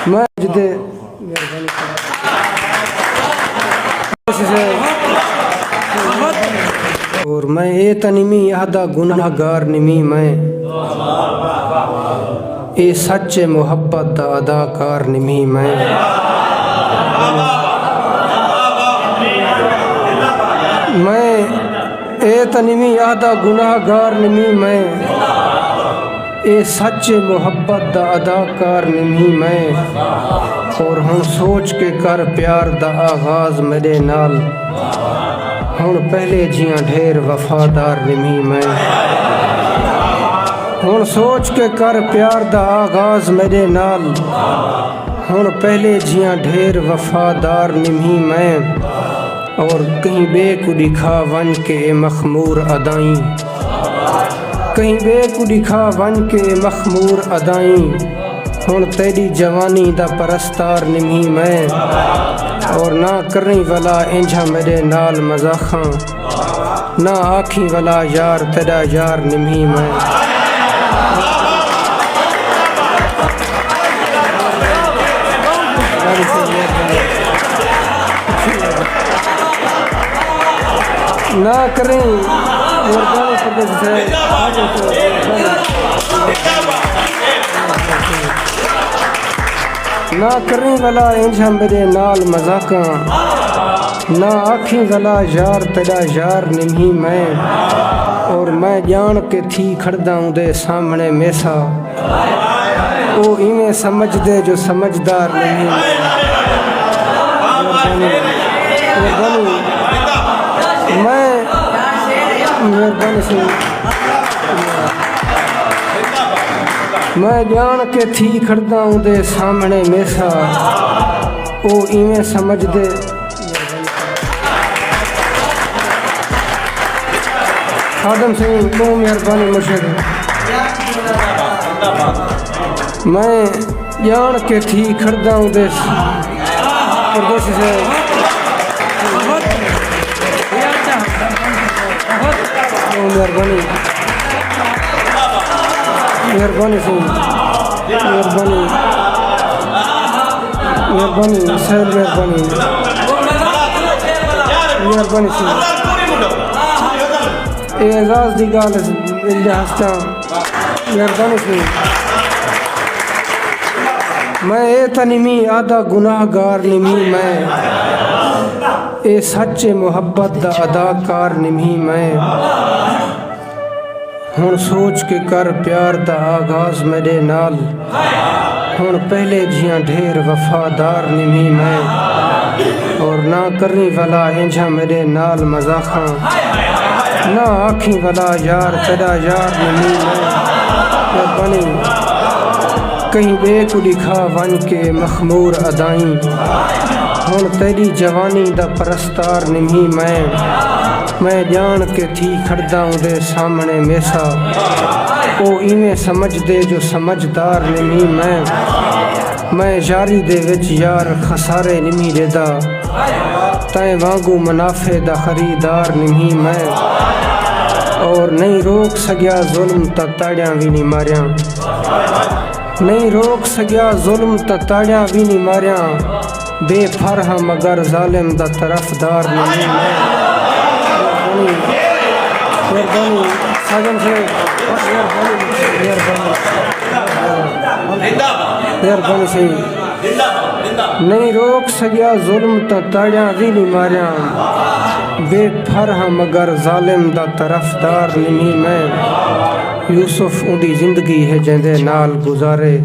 میں جدے اور میں اے تنمی آدھا گناہ گار نمی میں اے سچ محبت دا اداکار نمی میں اے تنمی آدھا گناہ گار نمی میں اے سچ محبت دا اداکار نمی میں اور ہن سوچ کے کر پیار دا آغاز میرے نال ہن پہلے جیاں ڈھیر وفادار نمی میں ہن سوچ کے کر پیار دا آغاز میرے نال ہن پہلے جیاں ڈھیر وفادار نمی میں اور کہیں بے کو دکھا ون کے مخمور ادائیں کہیں بے کو دکھا ون کے مخمور ادائیں ہن تیری جوانی دا پرستار نمی میں اور نہ کریں والا انجھا میرے نال مزاخاں نہ آکھیں والا یار تیرا یار نمی میں نہ کریں نہ کریں والا انجھا میرے نال مذاقاں نہ آکھیں والا یار تیرا یار نہیں میں اور میں جان کے تھی کھڑدا ہوں دے سامنے میسا او انہیں سمجھ دے جو سمجھدار نہیں میں جان کے تھی کھڑدا ہوں دے سامنے میسا او ایویں سمجھ دے خادم سے تو مہربانی مرشد میں جان کے تھی کھڑدا ہوں دے پردیسی سے مہربانی مہربانی سے مہربانی مہربانی سہل مہربانی مہربانی سے اے اعزاز دی گال ملجا ہستا مہربانی سے میں اے تنمی آدھا گناہ گار نمی میں اے سچ محبت دا اداکار نمی میں ہن سوچ کے کر پیار دا آغاز میرے نال ہن پہلے جیاں ڈھیر وفادار نمی میں اور نہ کرنی والا انجھا میرے نال مزاخاں نہ آکھیں والا یار تیرا یار نمی میں بنی کہیں بے کو دکھا ون کے مخمور ادائیں ہن تیری جوانی دا پرستار نمی میں جان کے تھی کھڑدا ہوں دے سامنے میسا او ایویں سمجھ دے جو سمجھدار نمی میں یاری دے وچ یار خسارے نمی دیدا تائیں وانگو منافع دا خریدار نمی میں اور نہیں روک سگیا ظلم تا تاڑیاں بھی نہیں ماریاں نہیں روک سگیا ظلم تا تاڑیاں بھی نہیں ماریاں بے فرح مگر ظالم دا طرفدار نہیں مہربانی ساجن سے مہربانی سے نہیں روک سگیا ظلم تا تاڑیاں بھی نہیں ماریاں بے فرح مگر ظالم دا طرفدار نہیں میں یوسف اندی زندگی ہے جندے نال گزارے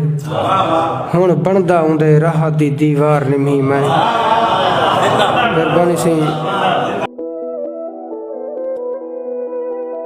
ہن بندا اندے راہ دی دیوار نہیں میں مہربانی سے